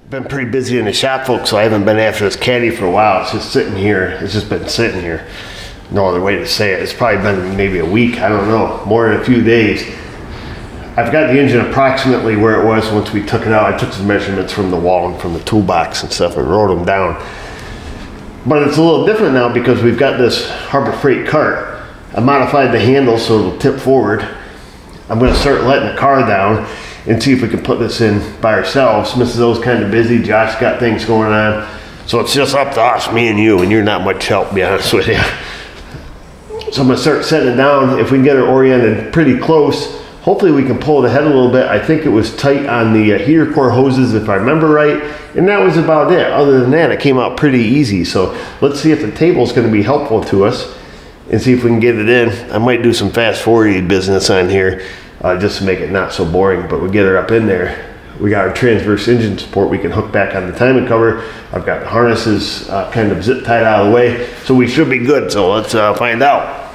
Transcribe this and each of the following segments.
Been pretty busy in the shop, folks, so I haven't been after this Caddy for a while. It's just sitting here. It's just been sitting here. No other way to say it. It's probably been maybe a week. I don't know. More than a few days. I've got the engine approximately where it was once we took it out. I took some measurements from the wall and from the toolbox and stuff and wrote them down. But it's a little different now because we've got this Harbor Freight cart. I modified the handle so it'll tip forward. I'm going to start letting the car down and see if we can put this in by ourselves. Mrs. O's kind of busy. Josh got things going on. So it's just up to us, me and you, and you're not much help, to be honest with you. So I'm going to start setting it down. If we can get it oriented pretty close, hopefully we can pull it ahead a little bit. I think it was tight on the heater core hoses, if I remember right. And that was about it. Other than that, it came out pretty easy. So let's see if the table is going to be helpful to us and see if we can get it in. I might do some fast forwarding business on here. Just to make it not so boring, but we get her up in there. We got our transverse engine support we can hook back on the timing cover. I've got the harnesses kind of zip tied out of the way, so we should be good. So let's find out.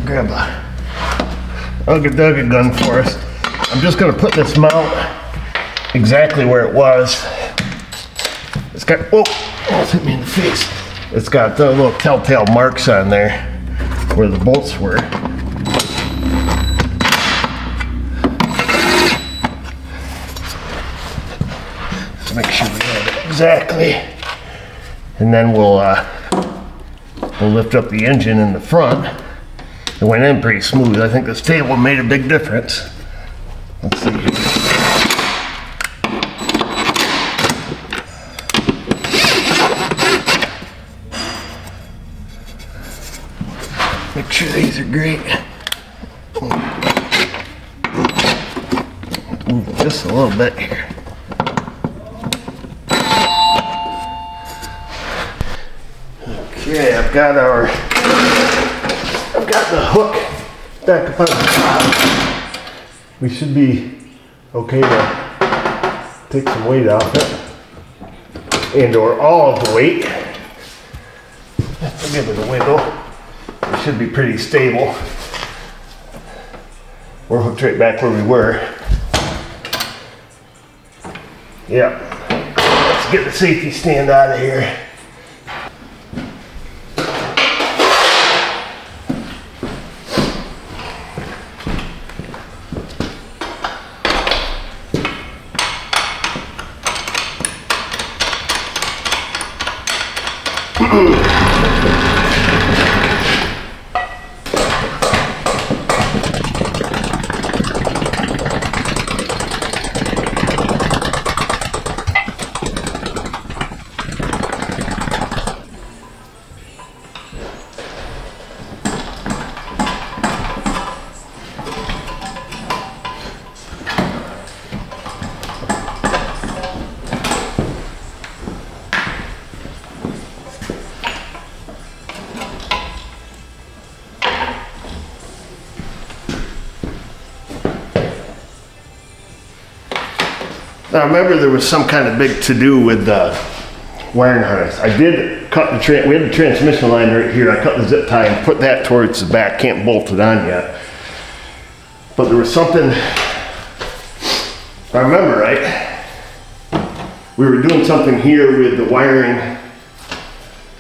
Grab a Ugga gun for us. I'm just going to put this mount exactly where it was. It's got, whoa, almost hit me in the face. It's got the little telltale marks on there where the bolts were. So make sure we have it exactly. And then we'll lift up the engine in the front. It went in pretty smooth. I think this table made a big difference. Let's see here. Make sure these are great. Move just a little bit here. Okay, I've got the hook back up on the top. We should be okay to take some weight off it, and or all of the weight. Let's give it a wiggle. It should be pretty stable. We're hooked right back where we were. Yep. Let's get the safety stand out of here. Now, I remember there was some kind of big to-do with the wiring harness. I did cut the we had the transmission line right here. I cut the zip tie and put that towards the back. Can't bolt it on yet. But there was something, if I remember right, we were doing something here with the wiring.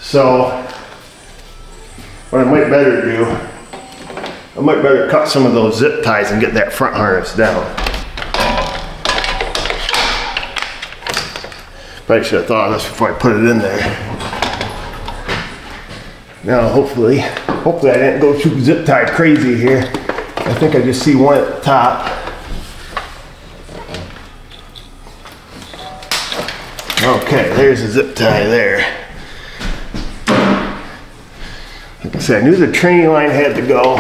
So what I might better do, I might better cut some of those zip ties and get that front harness down. Probably should have thought of this before I put it in there. Now hopefully I didn't go too zip tie crazy here. I think I just see one at the top. Okay, there's the zip tie there. Like I said, I knew the training line had to go.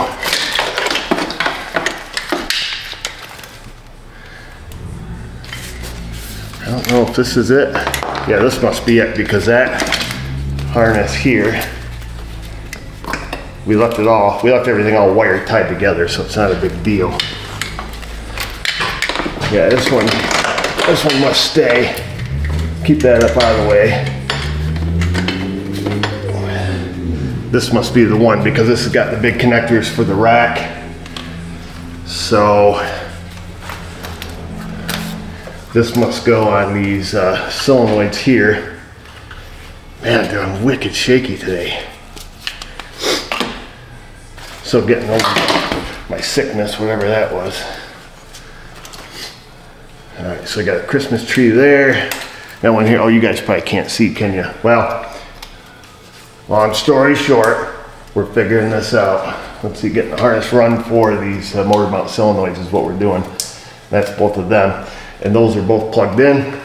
I don't know if this is it. Yeah, this must be it, because that harness here, we left everything all wire tied together, so it's not a big deal. Yeah, this one must stay. Keep that up out of the way. This must be the one, because this has got the big connectors for the rack. So this must go on these solenoids here. Man, they're doing wicked shaky today. So getting over my sickness, whatever that was. All right, so I got a Christmas tree there. That one here, oh, you guys probably can't see, can you? Well, long story short, we're figuring this out. Let's see, getting the harness run for these motor mount solenoids is what we're doing. That's both of them. And those are both plugged in.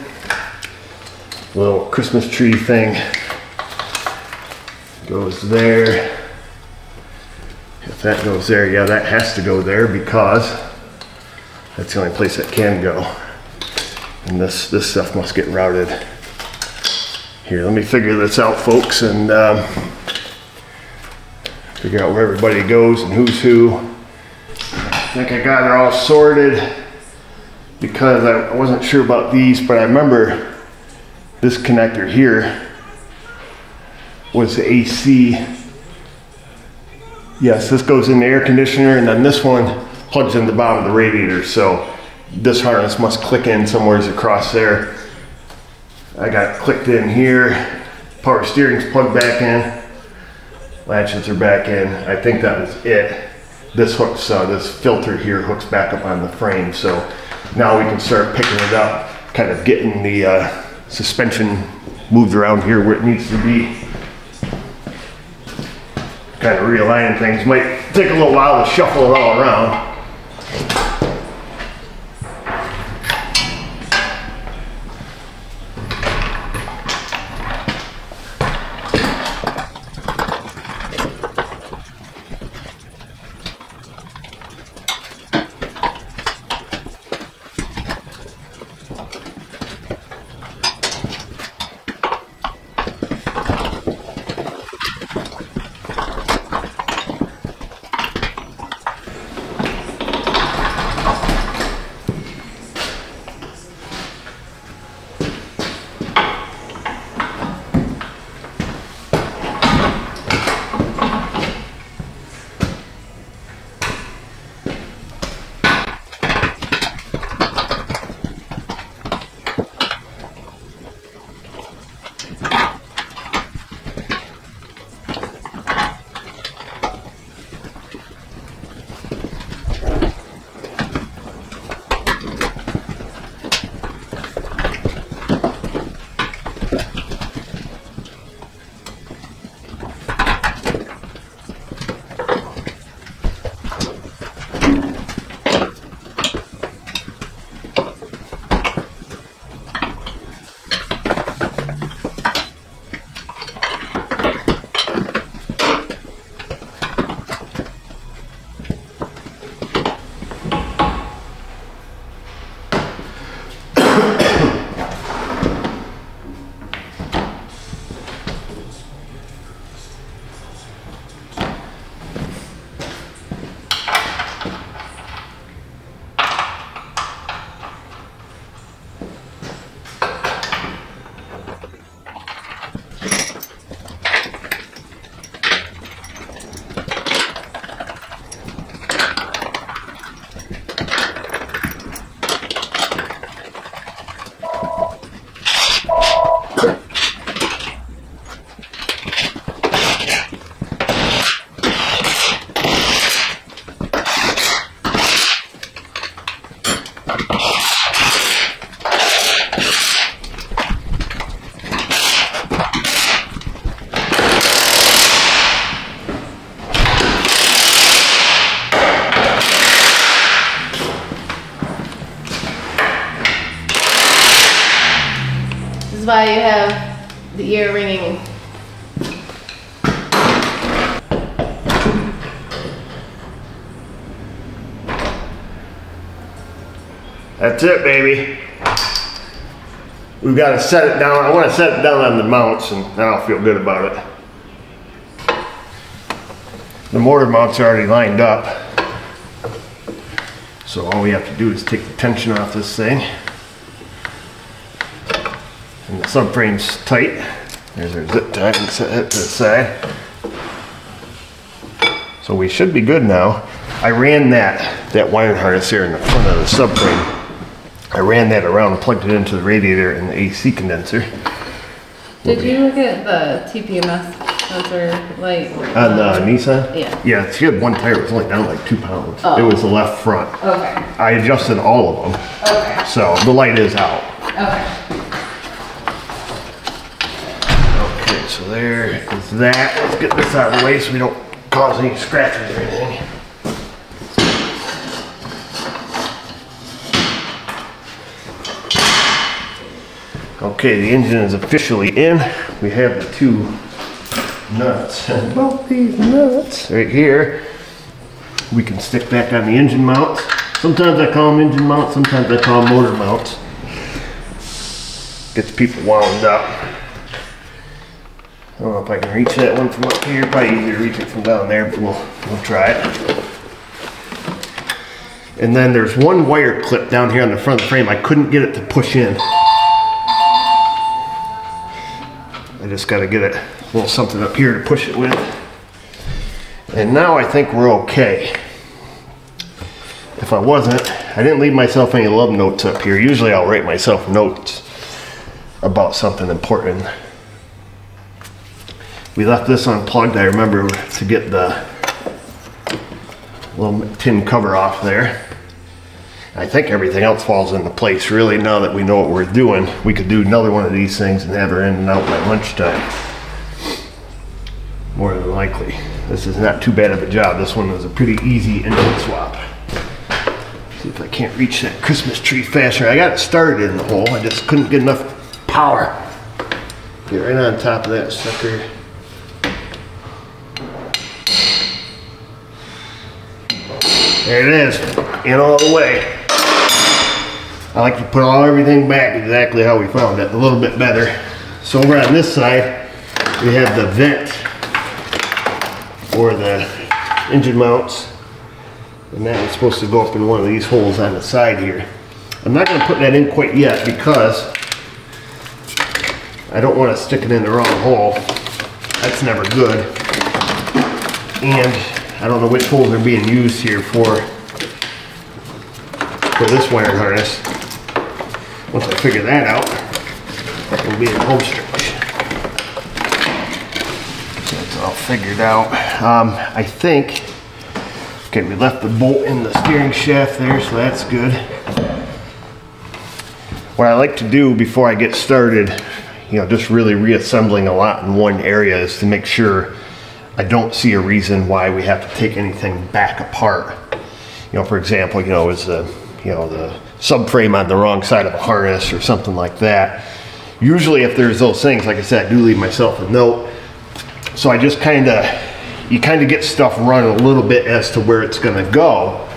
Little Christmas tree thing goes there. If that goes there, yeah, that has to go there, because that's the only place that can go. And this stuff must get routed. Here, let me figure this out, folks, and figure out where everybody goes and who's who. I think I got it all sorted, because I wasn't sure about these, but I remember this connector here was the AC. Yes, this goes in the air conditioner, and then this one plugs in the bottom of the radiator. So this harness must click in somewhere across there. I got clicked in here. Power steering's plugged back in. Latches are back in. I think that was it. This hooks, this filter here hooks back up on the frame. So now we can start picking it up, kind of getting the suspension moved around here where it needs to be. Kind of realigning things. Might take a little while to shuffle it all around. is why you have the ear ringing. That's it, baby. We've got to set it down. I want to set it down on the mounts, and then I'll feel good about it. The motor mounts are already lined up. So all we have to do is take the tension off this thing. And the subframe's tight. There's our zip tie and set it to the side. So we should be good now. I ran that wiring harness here in the front of the subframe. I ran that around and plugged it into the radiator and the AC condenser. Did you look at the TPMS sensor light? On the Nissan? Yeah. Yeah, she had one tire, it was only down like 2 pounds. Oh. It was the left front. Okay. I adjusted all of them. Okay. So the light is out. Okay. Okay, so there is that. Let's get this out of the way so we don't cause any scratches or anything. Okay, the engine is officially in. We have the 2 nuts. And both these nuts right here, we can stick back on the engine mounts. Sometimes I call them engine mounts, sometimes I call them motor mounts. Gets people wound up. I don't know if I can reach that one from up here. Probably easier to reach it from down there, but we'll try it. And then there's one wire clip down here on the front of the frame. I couldn't get it to push in. I just got to get a little something up here to push it with. And now I think we're okay. If I wasn't, I didn't leave myself any love notes up here. Usually I'll write myself notes about something important. We left this unplugged. I remember to get the little tin cover off there. I think everything else falls into place. Really, now that we know what we're doing, we could do another one of these things and have her in and out by lunchtime. More than likely. This is not too bad of a job. This one was a pretty easy engine swap. See if I can't reach that Christmas tree faster. I got it started in the hole. I just couldn't get enough power. Get right on top of that sucker. There it is, in all the way. I like to put everything back exactly how we found it, a little bit better. So over on this side, we have the vent for the engine mounts. And that is supposed to go up in one of these holes on the side here. I'm not going to put that in quite yet because I don't want to stick it in the wrong hole. That's never good. And I don't know which holes are being used here for this wiring harness. Once I figure that out, that will be in home stretch. So it's all figured out. I think, okay, we left the bolt in the steering shaft there, so that's good. What I like to do before I get started, you know, just really reassembling a lot in one area, is to make sure I don't see a reason why we have to take anything back apart. You know, for example, you know, is the subframe on the wrong side of a harness or something like that. Usually if there's those things, like I said, I do leave myself a note. So I just you kind of get stuff running a little bit as to where it's gonna go.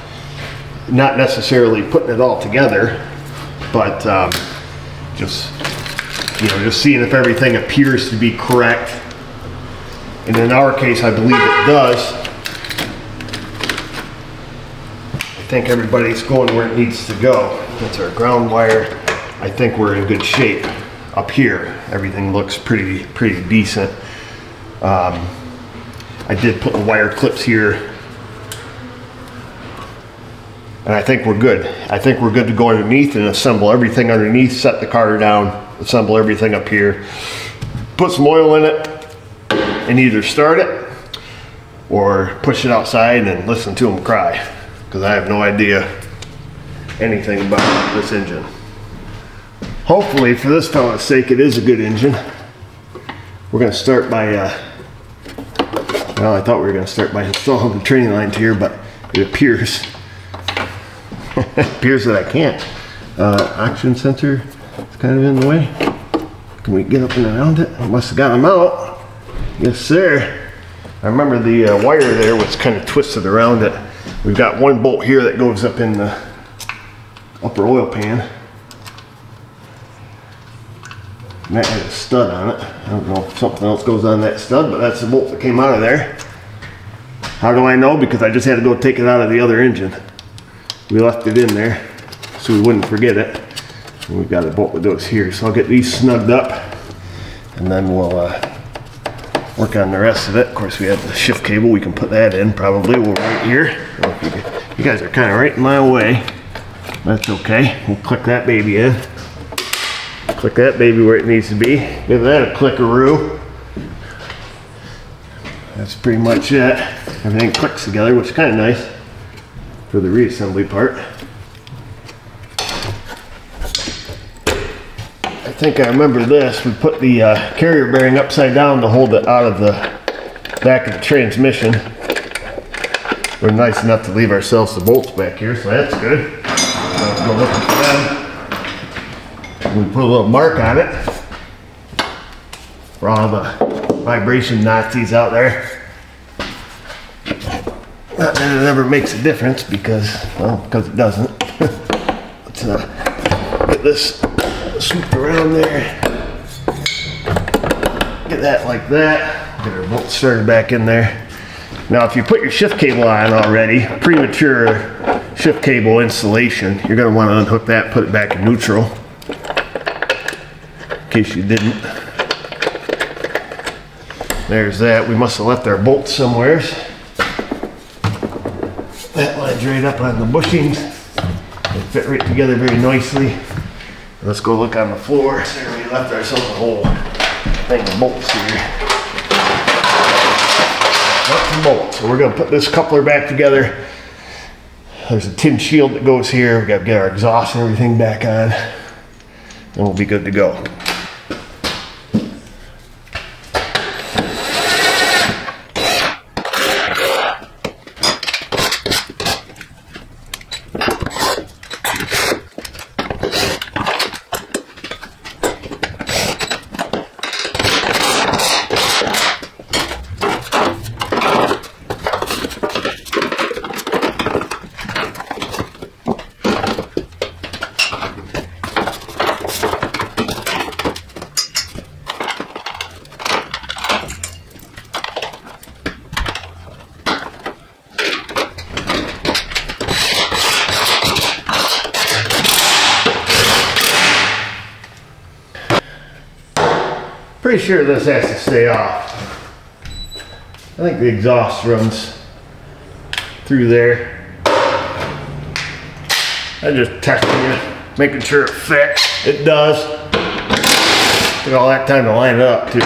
Not necessarily putting it all together, but just seeing if everything appears to be correct. And in our case, I believe it does. I think everybody's going where it needs to go. That's our ground wire. I think we're in good shape up here. Everything looks pretty decent. I did put the wire clips here. And I think we're good. I think we're good to go underneath and assemble everything underneath, set the car down, assemble everything up here, put some oil in it, and either start it or push it outside and listen to them cry, because I have no idea anything about this engine. Hopefully, for this fella's sake, it is a good engine. We're going to start by, well, I thought we were going to start by installing the training lines here, but it appears, that I can't. Oxygen sensor is kind of in the way. Can we get up and around it? I must have got them out. Yes, sir. I remember the wire there was kind of twisted around it. We've got one bolt here that goes up in the upper oil pan. And that has a stud on it. I don't know if something else goes on that stud, but that's the bolt that came out of there. How do I know? Because I just had to go take it out of the other engine. We left it in there so we wouldn't forget it. And we've got a bolt that goes here. So I'll get these snugged up and then we'll work on the rest of it. Of course, we have the shift cable. We can put that in probably. We'll right here. You guys are kind of right in my way. That's okay. We'll click that baby in. Click that baby where it needs to be. Give that a clickaroo. That's pretty much it. Everything clicks together, which is kind of nice for the reassembly part. I think I remember this. We put the carrier bearing upside down to hold it out of the back of the transmission. We're nice enough to leave ourselves the bolts back here, so that's good. Let's go looking for them. We put a little mark on it for all the vibration Nazis out there. Not that it ever makes a difference because, well, because it doesn't. Let's get this swooped around there. Get that like that. Get our bolt started back in there. Now, if you put your shift cable on already, premature shift cable installation, you're going to want to unhook that, put it back in neutral. In case you didn't. There's that. We must have left our bolts somewhere. That lines right up on the bushings. They fit right together very nicely. Let's go look on the floor. So we left ourselves a whole thing of bolts here. Nuts and bolts. So we're going to put this coupler back together. There's a tin shield that goes here. We got to get our exhaust and everything back on. And we'll be good to go. Pretty sure this has to stay off. I think the exhaust runs through there. I'm just testing it, making sure it fits. It does. Took all that time to line it up too.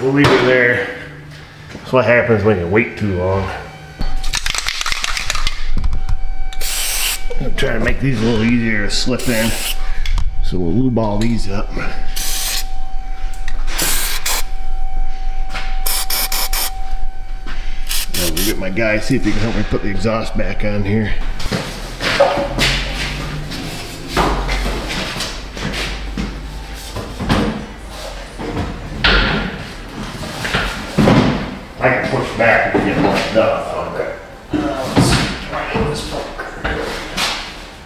We'll leave it there. That's what happens when you wait too long. I'm trying to make these a little easier to slip in. So we'll lube all these up. Now we'll get my guy, see if he can help me put the exhaust back on here. I can push back and get lined up. Okay.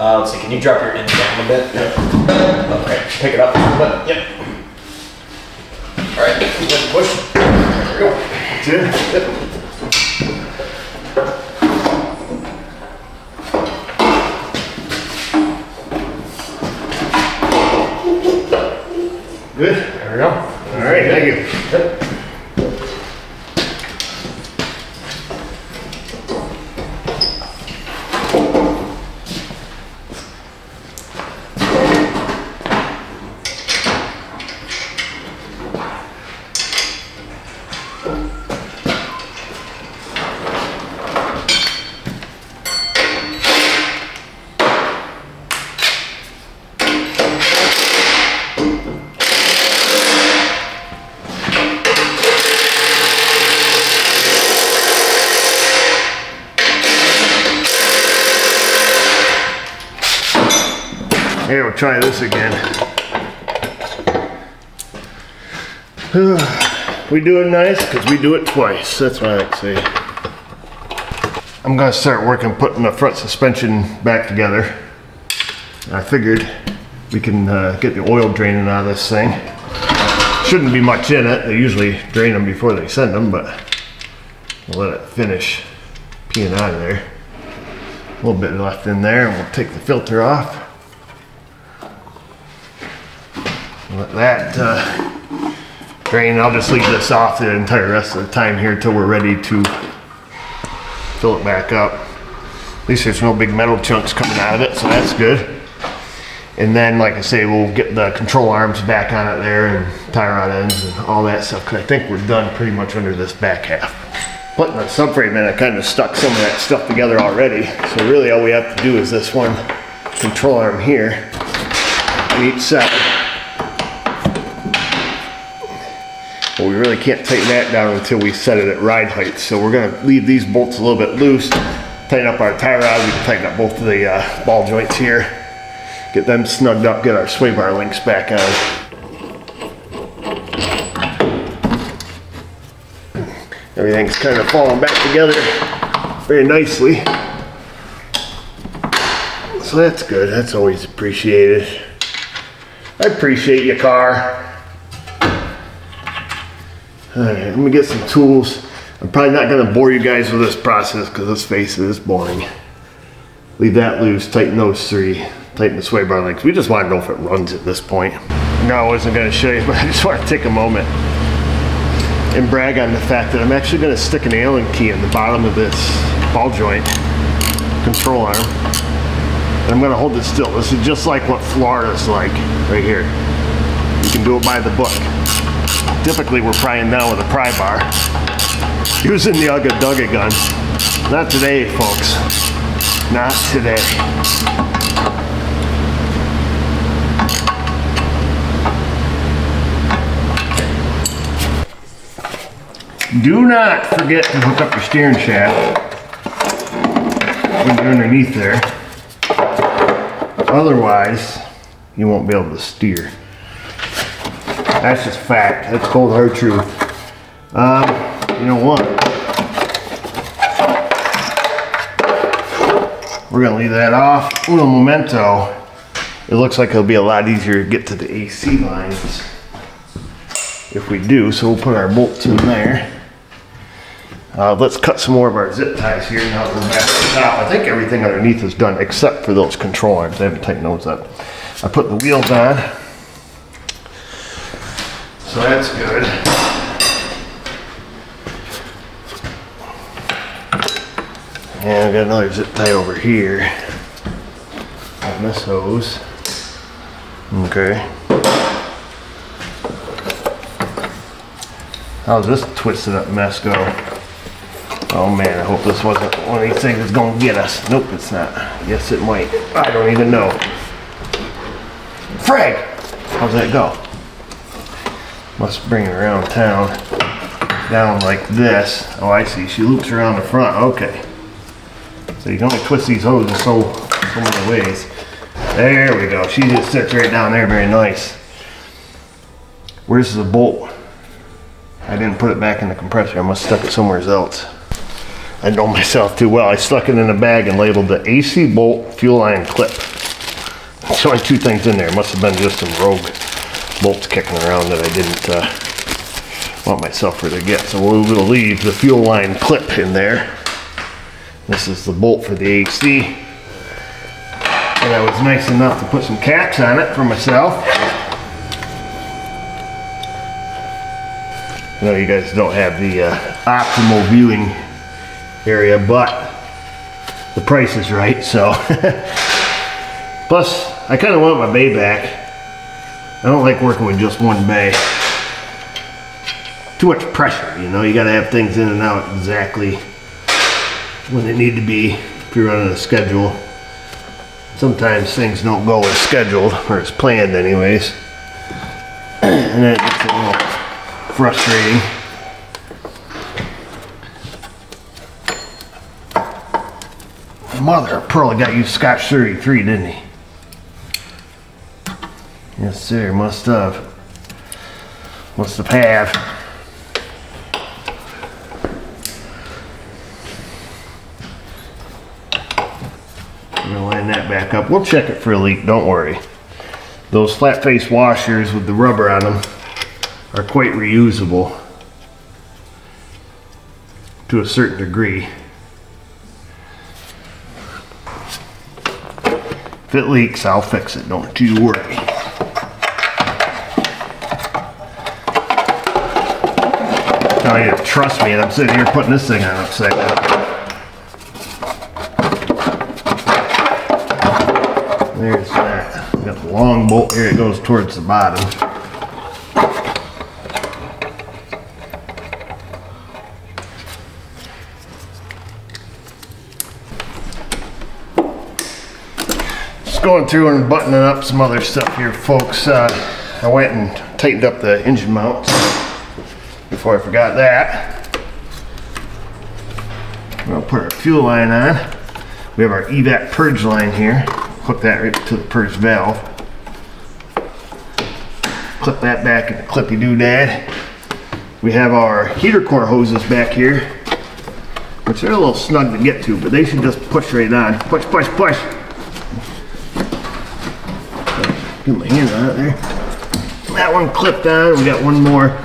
Let's see, can you drop your end down a bit? Yep. Okay, pick it up a little bit. Yep. Alright, push. There we go. That's it? Yep. Good? There we go. Alright, thank you. Yep. Here, we'll try this again. We do it nice because we do it twice. That's what I like to say. I'm gonna start working putting the front suspension back together. I figured we can get the oil draining out of this thing. Shouldn't be much in it. They usually drain them before they send them, but we'll let it finish peeing out of there. A little bit left in there, and we'll take the filter off. Let that drain. I'll just leave this off the entire rest of the time here until we're ready to fill it back up. At least there's no big metal chunks coming out of it, so that's good. And then, like I say, we'll get the control arms back on it there and tie rod ends and all that stuff, because I think we're done pretty much under this back half. Putting the subframe in, I kind of stuck some of that stuff together already. So really all we have to do is this one control arm here on each side. But we really can't tighten that down until we set it at ride height. So we're gonna leave these bolts a little bit loose, tighten up our tie rod. We can tighten up both of the ball joints here, get them snugged up, get our sway bar links back on. Everything's kind of falling back together very nicely. So that's good, that's always appreciated. I appreciate your car. Alright, let me get some tools. I'm probably not going to bore you guys with this process because let's face it, it's boring. Leave that loose, tighten those three, tighten the sway bar links. We just want to know if it runs at this point. No, I wasn't going to show you, but I just want to take a moment and brag on the fact that I'm actually going to stick an Allen key in the bottom of this ball joint control arm. And I'm going to hold it still. This is just like what Florida's like right here. You can do it by the book. Typically we're prying down with a pry bar using the Ugga Dugga gun. Not today, folks. Not today. Do not forget to hook up your steering shaft when you're underneath there. Otherwise, you won't be able to steer. That's just fact. That's cold hard truth. You know what? We're gonna leave that off. Uno momento. It looks like it'll be a lot easier to get to the AC lines if we do. So we'll put our bolts in there. Let's cut some more of our zip ties here now that we're back to the top. I think everything underneath is done except for those control arms. I haven't tightened those up. I put the wheels on. So that's good. And I've got another zip tie over here. Vanessa O's. Okay. How's this twisted up mess go? Oh man, I hope this wasn't one of these things that's gonna get us. Nope, it's not. Yes, it might. I don't even know. Frag! How's that go? Must bring it around town. Down like this. Oh, I see. She loops around the front. Okay. So you can only twist these hoses so many ways. There we go. She just sits right down there. Very nice. Where's the bolt? I didn't put it back in the compressor. I must have stuck it somewhere else. I know myself too well. I stuck it in a bag and labeled the AC bolt fuel line clip. There's only two things in there. It must have been just some rogue bolts kicking around that I didn't want myself to get. So we'll leave the fuel line clip in there. This is the bolt for the AC. And I was nice enough to put some caps on it for myself. I know you guys don't have the optimal viewing area, but the price is right, so. Plus, I kind of want my bay back. I don't like working with just one bay. Too much pressure, you know, you gotta have things in and out exactly when they need to be if you're running a schedule. Sometimes things don't go as scheduled, or as planned anyways. And then it gets a little frustrating. Mother of pearl, got you Scotch 33, didn't he? Yes, sir. Must have. Must have. I'm gonna line that back up. We'll check it for a leak, don't worry. Those flat face washers with the rubber on them are quite reusable to a certain degree. If it leaks, I'll fix it, don't you worry. Now you trust me, and I'm sitting here putting this thing on upside down. There's that. We got the long bolt here, it goes towards the bottom. Just going through and buttoning up some other stuff here, folks. I went and tightened up the engine mounts before I forgot that. We'll put our fuel line on. We have our evac purge line here. Hook that right to the purge valve. Clip that back in the clippy doodad. We have our heater core hoses back here, which are a little snug to get to, but they should just push right on. Push, push, push. Get my hand on it there. That one clipped on. We got one more.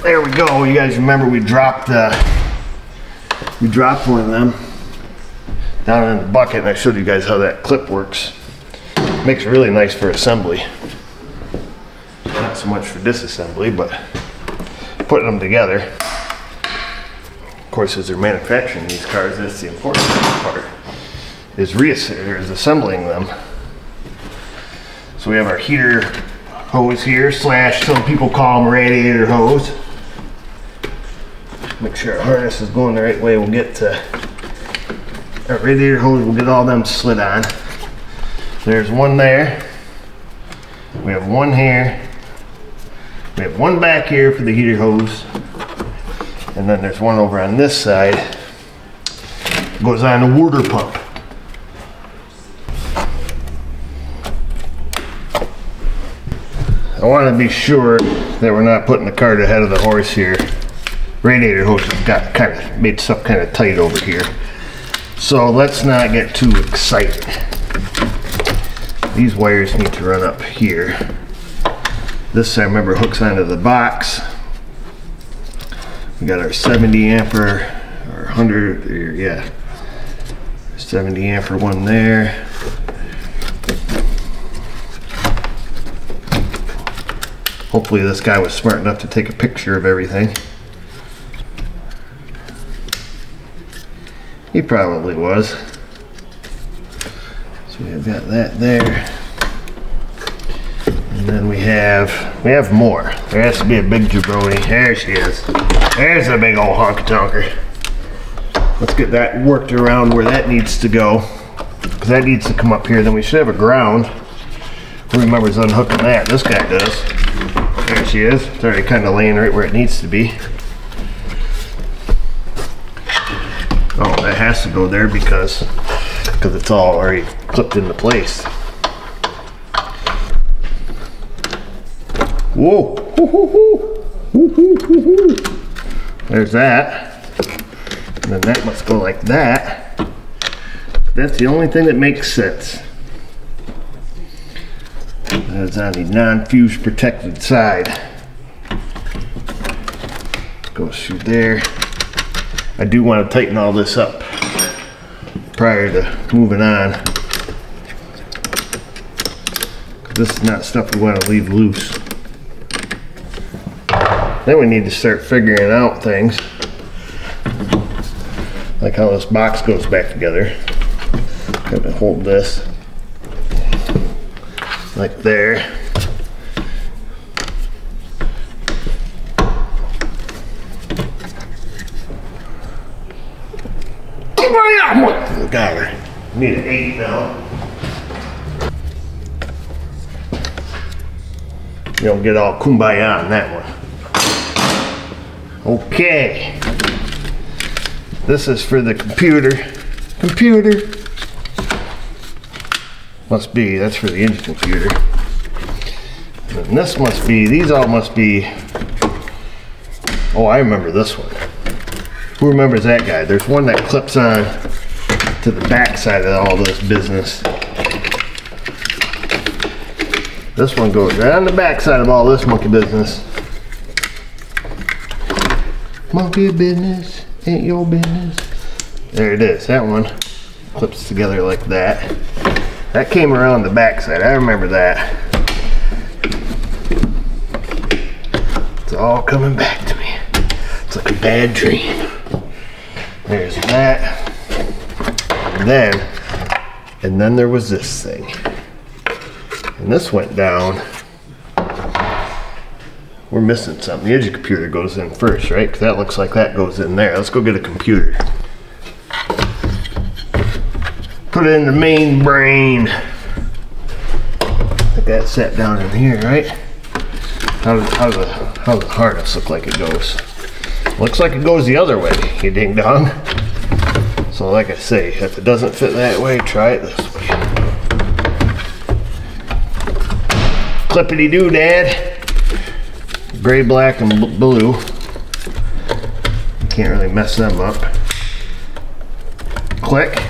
There we go. You guys remember we dropped one of them down in the bucket, and I showed you guys how that clip works. Makes it really nice for assembly. Not so much for disassembly, but putting them together. Of course, as they're manufacturing these cars, that's the important part, is assembling them. So we have our heater hose here, slash some people call them radiator hose. Make sure our harness is going the right way. We'll get to our radiator hose, we'll get all them slid on. There's one there. We have one here. We have one back here for the heater hose. And then there's one over on this side. It goes on the water pump. I want to be sure that we're not putting the cart ahead of the horse here. Radiator hose has got kind of made stuff kind of tight over here. So let's not get too excited. These wires need to run up here. This, I remember, hooks onto the box. We got our 70 ampere or 100, or yeah, 70 ampere one there. Hopefully this guy was smart enough to take a picture of everything. He probably was. So we've got that there. And then we have more. There has to be a big jabroni. There she is. There's a big old honky-tonker. Let's get that worked around where that needs to go. Because that needs to come up here. Then we should have a ground. Who remembers unhooking that? This guy does. There she is. It's already kind of laying right where it needs to be. Oh, that has to go there because it's all already clipped into place. Whoa! There's that. And then that must go like that. That's the only thing that makes sense. That's on the non-fuse protected side. Goes through there. I do want to tighten all this up prior to moving on. This is not stuff we want to leave loose. Then we need to start figuring out things. Like how this box goes back together. Got to hold this like there. Got her. Need an 8 now. You don't get all kumbaya on that one. Okay. This is for the computer. Must be, that's for the engine computer. And this must be, these all must be, oh, I remember this one. Who remembers that guy? There's one that clips on to the back side of all this business. This one goes right on the back side of all this monkey business. Monkey business ain't your business. There it is, that one clips together like that. That came around the back side, I remember that. It's all coming back to me. It's like a bad dream. There's that. And then there was this thing. And this went down. We're missing something. The engine computer goes in first, right? Because that looks like that goes in there. Let's go get a computer. Put it in the main brain. I think that's set down in here, right? How does the harness look like it goes? Looks like it goes the other way, you ding dong. So like I say, if it doesn't fit that way, try it this way. Clippity doo dad. Gray, black, and blue. Can't really mess them up. Click.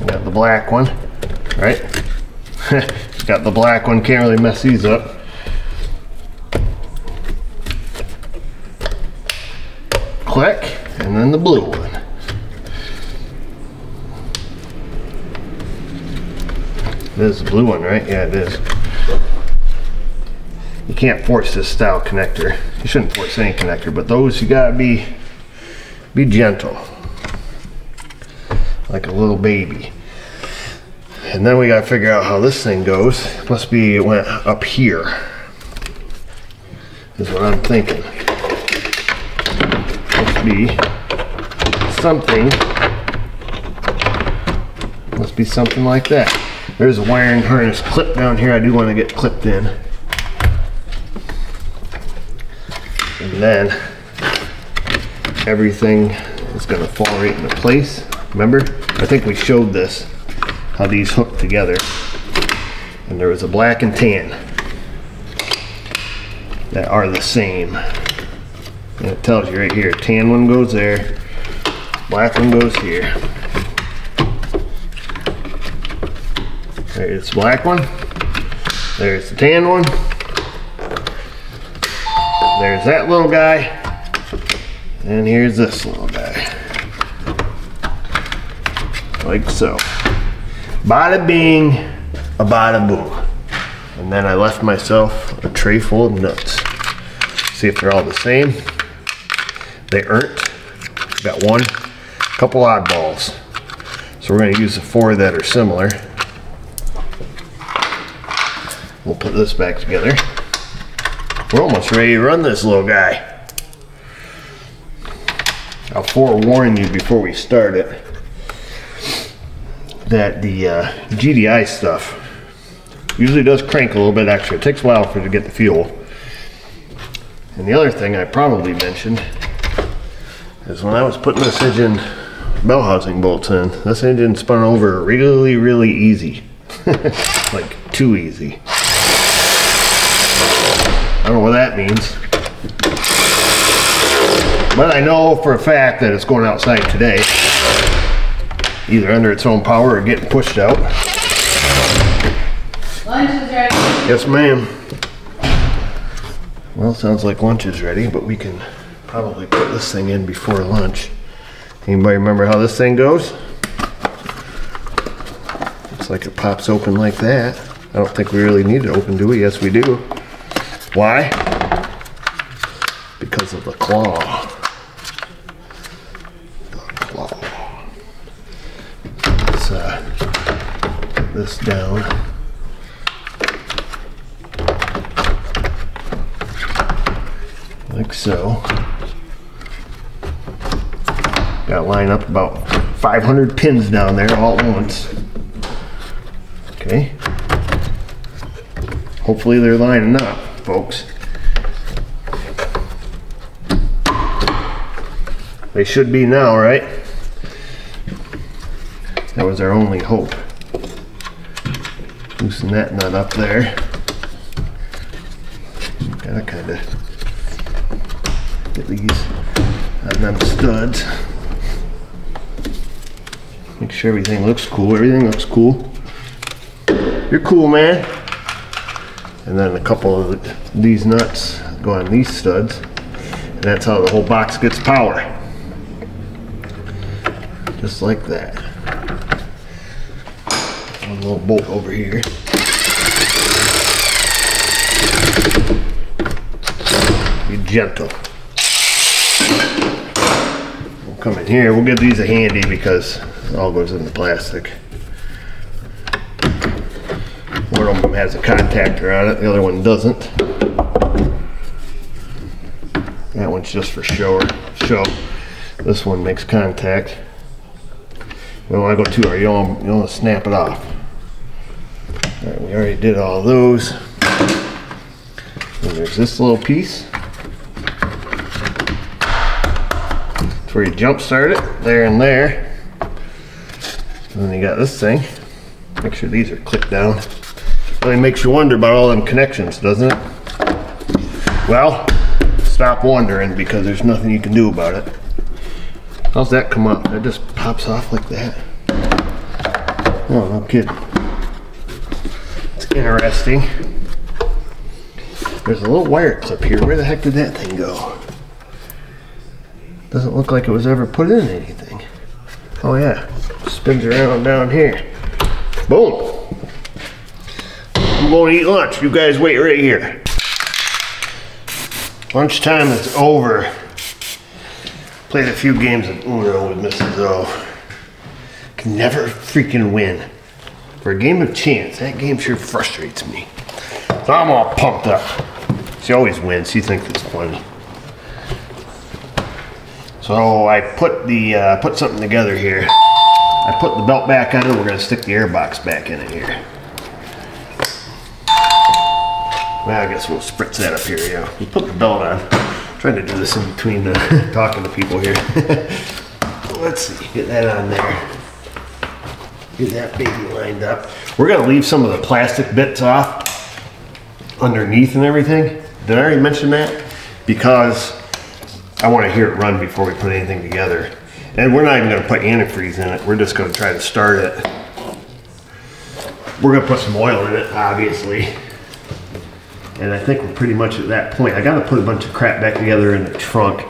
Got the black one, right? Got the black one, can't really mess these up. Click, and then the blue one. It is the blue one, right? Yeah, it is. You can't force this style connector. You shouldn't force any connector, but those you gotta be gentle. Like a little baby. And then we gotta figure out how this thing goes. Must be, it went up here. Is what I'm thinking. Must be something. Must be something like that. There's a wiring harness clip down here I do want to get clipped in. And then everything is gonna fall right into place. Remember? I think we showed this, how these hook together. And there was a black and tan that are the same. And it tells you right here, tan one goes there, black one goes here. There's the black one, there's the tan one, there's that little guy, and here's this little guy. Like so. Bada bing, a bada boom. And then I left myself a tray full of nuts. See if they're all the same. They aren't. Got one, couple oddballs. So we're gonna use the 4 that are similar. We'll put this back together. We're almost ready to run this little guy. I'll forewarn you before we start it that the GDI stuff usually does crank a little bit extra. It takes a while for it to get the fuel. And the other thing I probably mentioned is when I was putting this engine bell housing bolts in, this engine spun over really, really easy. Like too easy. I don't know what that means. But I know for a fact that it's going outside today. Either under its own power or getting pushed out. Lunch is ready. Yes, ma'am. Well, sounds like lunch is ready, but we can probably put this thing in before lunch. Anybody remember how this thing goes? Looks like it pops open like that. I don't think we really need it open, do we? Yes, we do. Why? Because of the claw. The claw. Let's put this down. Like so. Got to line up about 500 pins down there all at once. Okay. Hopefully they're lining up, folks. They should be now, right? That was our only hope. Loosen that nut up there. Gotta kind of get these on them studs. Make sure everything looks cool. Everything looks cool. You're cool, man. And then a couple of these nuts go on these studs. And that's how the whole box gets power. Just like that. One little bolt over here. Be gentle. We'll come in here. We'll give these a handy because it all goes in the plastic. One of them has a contactor on it, the other one doesn't. That one's just for show. This one makes contact. You don't want to go too hard, you don't want to snap it off. Alright, we already did all those. And there's this little piece. That's where you jump start it, there and there. And then you got this thing. Make sure these are clipped down. Really makes you wonder about all them connections, doesn't it? Well, stop wondering because there's nothing you can do about it. How's that come up? It just pops off like that. Oh, no kidding. It's interesting. There's a little wire clip here. Where the heck did that thing go? Doesn't look like it was ever put in anything. Oh yeah, spins around down here. Boom. I'm going to eat lunch. You guys wait right here. Lunchtime is over. Played a few games of Uno with Mrs. O. Can never freaking win. For a game of chance, that game sure frustrates me. So I'm all pumped up. She always wins. She thinks it's funny. So I put put something together here. I put the belt back on and we're going to stick the air box back in it here. Well, I guess we'll spritz that up here, yeah. We put the belt on. I'm trying to do this in between talking to people here. Let's see, get that on there. Get that baby lined up. We're gonna leave some of the plastic bits off underneath and everything. Did I already mention that? Because I want to hear it run before we put anything together. And we're not even gonna put antifreeze in it. We're just gonna try to start it. We're gonna put some oil in it, obviously. And I think we're pretty much at that point. I got to put a bunch of crap back together in the trunk.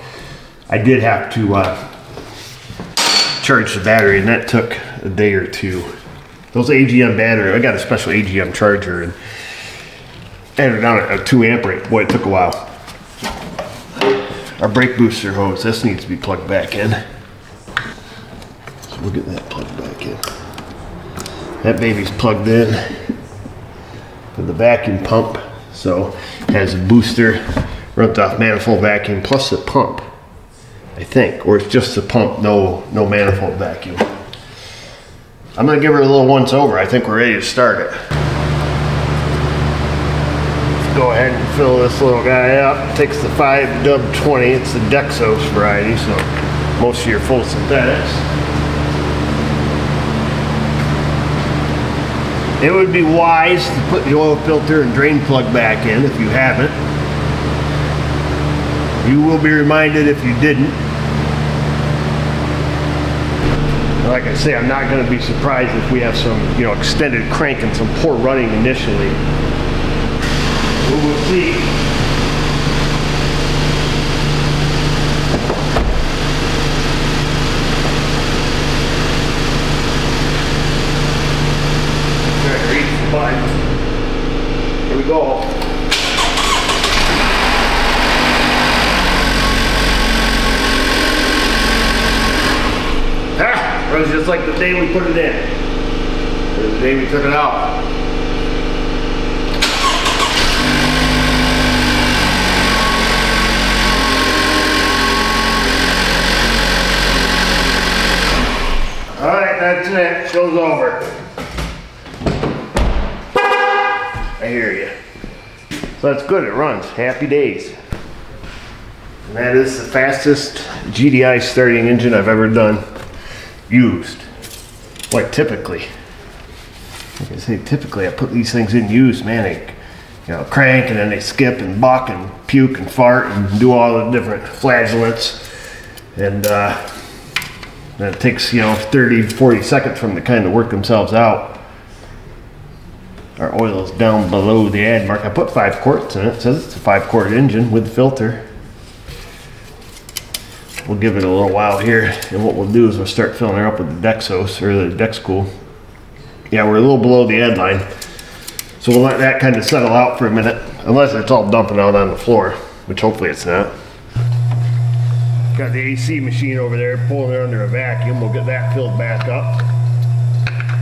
I did have to charge the battery, and that took a day or two. Those AGM battery, I got a special AGM charger and added on a 2 amp rate. Boy, it took a while. Our brake booster hose, this needs to be plugged back in. So we'll get that plugged back in. That baby's plugged in with the vacuum pump. So it has a booster, runs off manifold vacuum plus the pump, I think, or it's just the pump, no manifold vacuum. I'm gonna give her a little once over. I think we're ready to start it. Let's go ahead and fill this little guy up. It takes the 5W20. It's the Dexos variety, so most of your full synthetics. It would be wise to put the oil filter and drain plug back in if you haven't. You will be reminded if you didn't. Like I say, I'm not going to be surprised if we have some, extended crank and some poor running initially. We will see. Here we go. Runs just like the day we put it in. Or the day we took it out. Alright, that's it. Show's over. I hear you. So that's good, it runs. Happy days. And that is the fastest GDI starting engine I've ever used. Like typically. Like I say, typically I put these things in use, man, they, crank and then they skip and buck and puke and fart and do all the different flagellants. And then it takes, 30, 40 seconds for them to kind of work themselves out. Our oil is down below the ad mark. I put 5 quarts in it. It says it's a 5-quart engine with filter. We'll give it a little while here, and what we'll do is we'll start filling her up with the Dexos, or the Dexcool. Yeah, we're a little below the ad line, so we'll let that kind of settle out for a minute, unless it's all dumping out on the floor, which hopefully it's not. Got the AC machine over there, pulling it under a vacuum. We'll get that filled back up.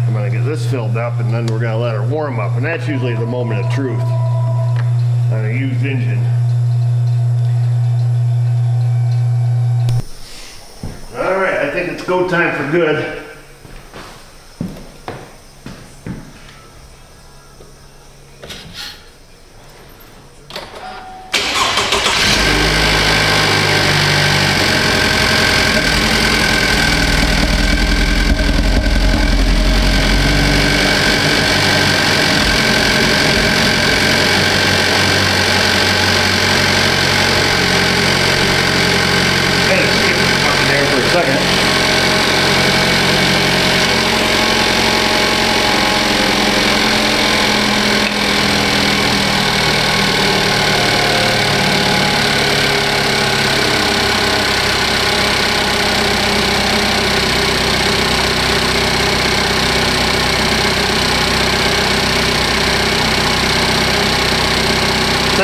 I'm gonna get this filled up, and then we're gonna let her warm up, and that's usually the moment of truth on a used engine. All right, I think it's go time for good.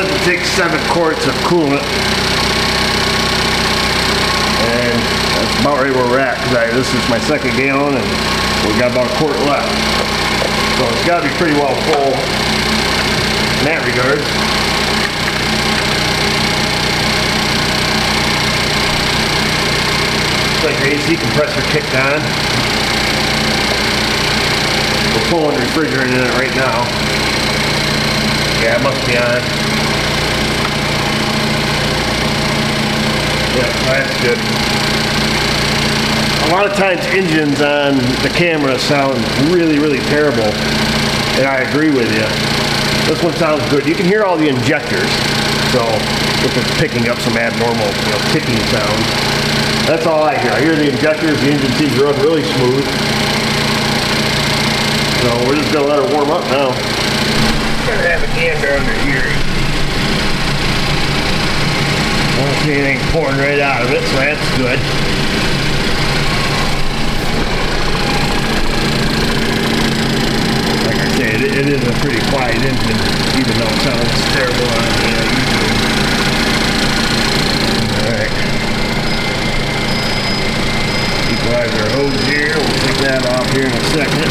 It takes 7 quarts of coolant, and that's about right where we're at, because this is my 2nd gallon and we got about a quart left, so it's got to be pretty well full in that regard. Looks like the AC compressor kicked on. We're pulling refrigerant in it right now. Yeah, it must be on. Yeah, that's good. A lot of times engines on the camera sound really, really terrible, and I agree with you. This one sounds good. You can hear all the injectors, so if it's picking up some abnormal, ticking sounds. That's all I hear. I hear the injectors. The engine seems to run really smooth. So we're just gonna let her warm up now. Gotta have a gander under here. I don't see anything pouring right out of it, so that's good. Like I said, it is a pretty quiet engine, even though it sounds terrible on YouTube. Alright. Equalizer hose here. We'll take that off here in a second.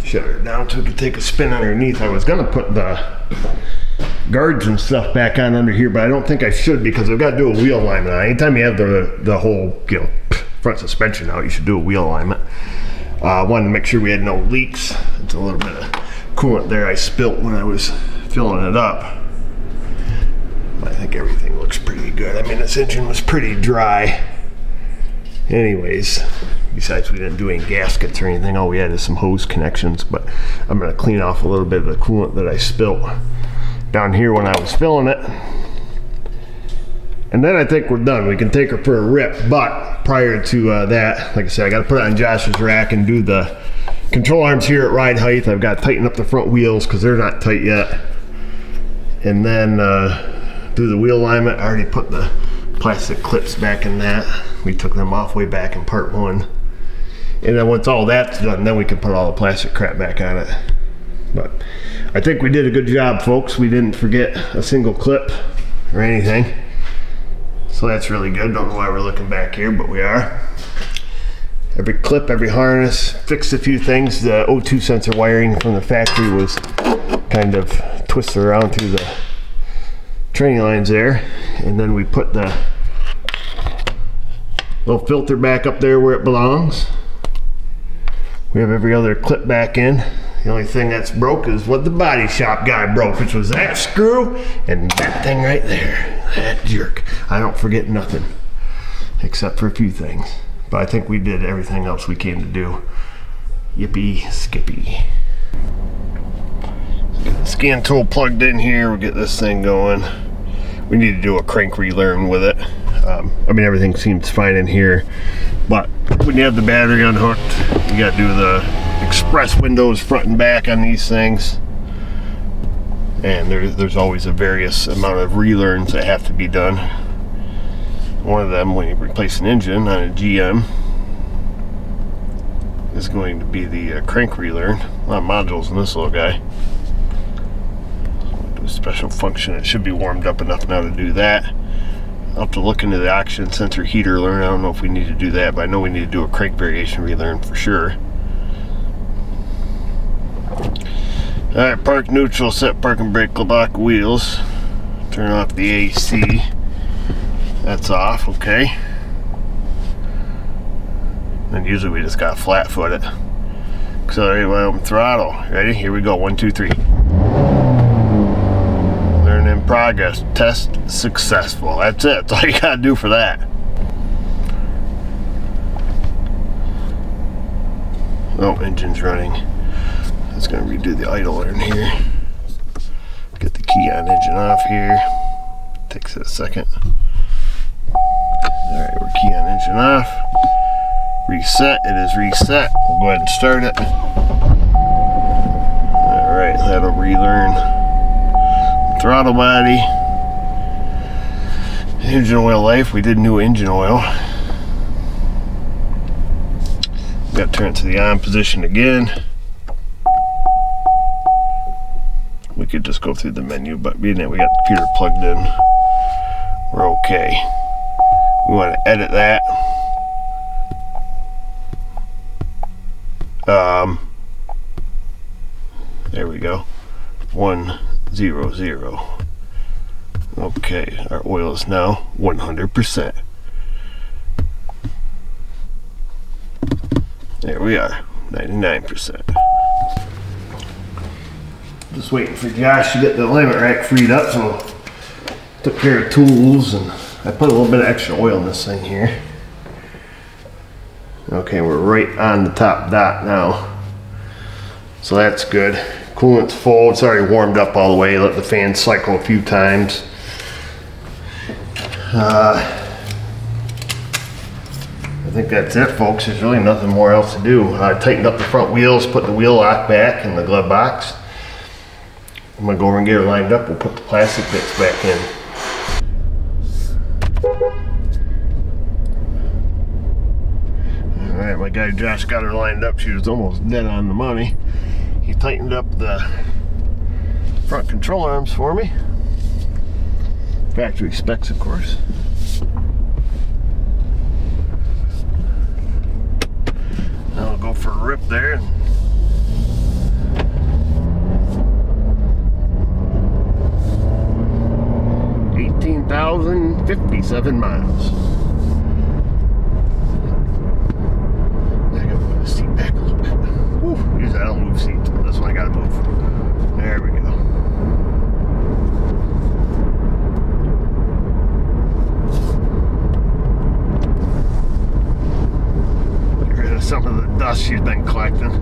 Shut her down so we could take a spin underneath. I was gonna put the guards and stuff back on under here, but I don't think I should because I've got to do a wheel alignment on. Anytime you have the whole front suspension out, you should do a wheel alignment. Wanted to make sure we had no leaks. It's a little bit of coolant there I spilt when I was filling it up. But I think everything looks pretty good. I mean, this engine was pretty dry Anyways, besides we didn't do any gaskets or anything, all we had is some hose connections, but I'm gonna clean off a little bit of the coolant that I spilt down here when I was filling it. And then I think we're done. We can take her for a rip, but prior to that, like I said, I gotta put it on Josh's rack and do the control arms here at ride height. I've got to tighten up the front wheels because they're not tight yet. And then do the wheel alignment. I already put the plastic clips back in that. We took them off way back in part 1. And then once all that's done, then we can put all the plastic crap back on it. But I think we did a good job, folks. We didn't forget a single clip or anything. So that's really good. Don't know why we're looking back here, but we are. Every clip, every harness, fixed a few things. The O2 sensor wiring from the factory was kind of twisted around through the training lines there. And then we put the little filter back up there where it belongs. We have every other clip back in. The only thing that's broke is what the body shop guy broke, which was that screw and that thing right there. That jerk. I don't forget nothing, except for a few things. But I think we did everything else we came to do. Yippee skippy. Get the scan tool plugged in here. We'll get this thing going. We need to do a crank relearn with it. I mean, everything seems fine in here, but when you have the battery unhooked, you got to do the express windows front and back on these things. And there's always a various amount of relearns that have to be done. One of them, when you replace an engine on a GM, is going to be the crank relearn. A lot of modules in this little guy. Do a special function. It should be warmed up enough now to do that. I'll have to look into the oxygen sensor heater learn. I don't know if we need to do that, but I know we need to do a crank variation relearn for sure. Alright, park neutral, set parking brake block wheels. Turn off the AC. That's off, okay. And usually we just got flat footed. Accelerate while throttle. Ready? Here we go. 1, 2, 3. Learn in progress. Test successful. That's it. That's all you gotta do for that. Oh, engine's running. It's gonna redo the idle learn here. Get the key on engine off here. Takes it a second. Alright, we're key on engine off. Reset, it is reset. We'll go ahead and start it. Alright, that'll relearn throttle body. Engine oil life, we did new engine oil. We got to turn it to the on position again. We could just go through the menu, but being that we got the computer plugged in, we're okay. We want to edit that. There we go. 100. Okay, our oil is now 100%. There we are, 99%. Just waiting for Josh to get the alignment rack freed up, so took care of tools, and I put a little bit of extra oil in this thing here. Okay, we're right on the top dot now, so that's good. Coolant's full, it's already warmed up all the way. Let the fan cycle a few times. I think that's it, folks. There's really nothing more else to do. I tightened up the front wheels, put the wheel lock back in the glove box. I'm gonna go over and get her lined up. We'll put the plastic bits back in. Alright, my guy Josh got her lined up. She was almost dead on the money. He tightened up the front control arms for me. Factory specs, of course. I'll go for a rip there. 18,057 miles. I gotta move the seat back a little bit. Whew, usually I don't move seats, but this one I gotta move. There we go. she's been collecting.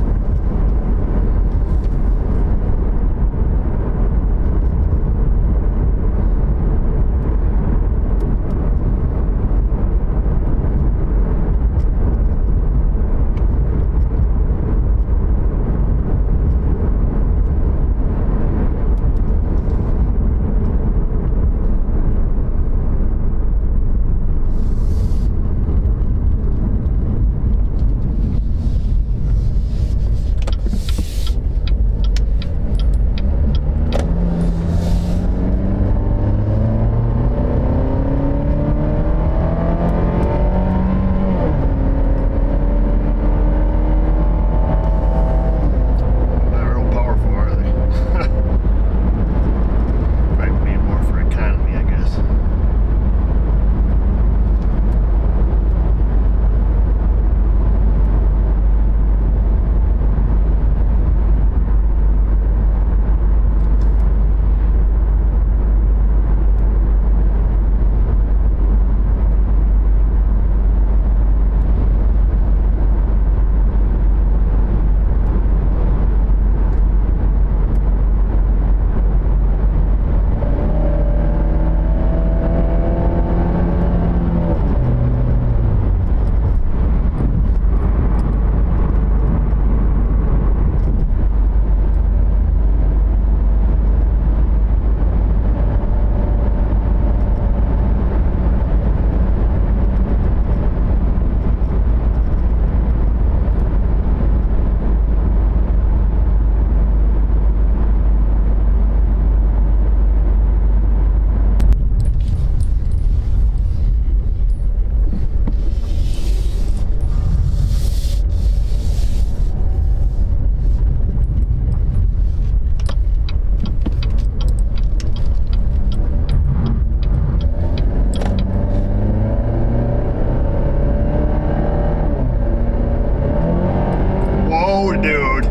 Dude.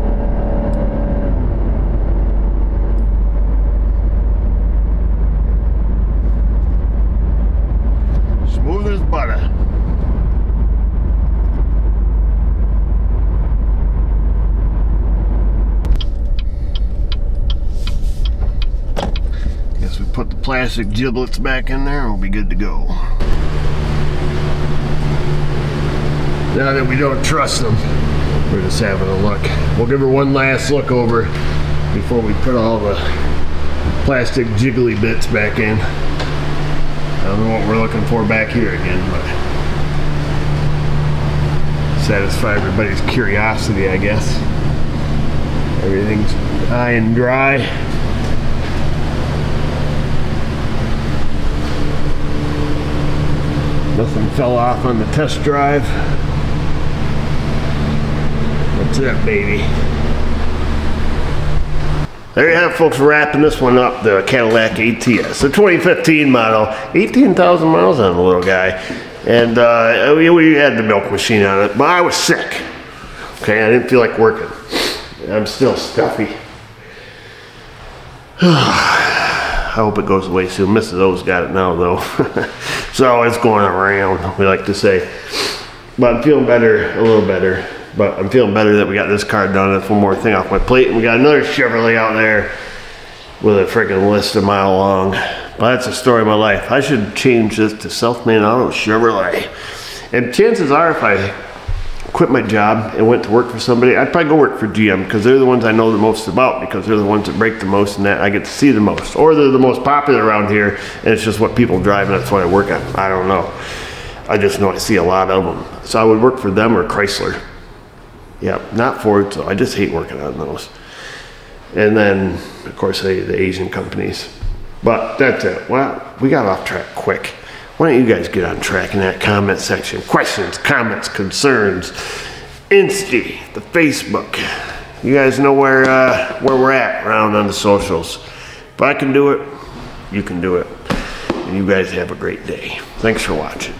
Smooth as butter. Guess we put the plastic giblets back in there and we'll be good to go. Now that we don't trust them, we're just having a look. We'll give her one last look over before we put all the plastic jiggly bits back in. I don't know what we're looking for back here again, but satisfy everybody's curiosity, I guess. Everything's high and dry. Nothing fell off on the test drive. That's it, baby. There you have it, folks. Wrapping this one up, the Cadillac ATS, the 2015 model, 18,000 miles on the little guy, and we had the milk machine on it, but I was sick. Okay, I didn't feel like working. I'm still stuffy. I hope it goes away soon. Mrs. O's got it now, though. So it's going around, we like to say. But I'm feeling better, a little better. But I'm feeling better that we got this car done. That's one more thing off my plate. And we got another Chevrolet out there with a freaking list a mile long. But that's the story of my life. I should change this to Southman Auto Chevrolet. And chances are, if I quit my job and went to work for somebody, I'd probably go work for GM, because they're the ones I know the most about, because they're the ones that break the most and that I get to see the most. Or they're the most popular around here, and it's just what people drive, and that's what I work on. I don't know. I just know I see a lot of them. So I would work for them or Chrysler. Yep, not Ford, so I just hate working on those. And then, of course, the Asian companies. But that's it. Well, we got off track quick. Why don't you guys get on track in that comment section? Questions, comments, concerns, Insta, the Facebook. You guys know where we're at around on the socials. If I can do it, you can do it. And you guys have a great day. Thanks for watching.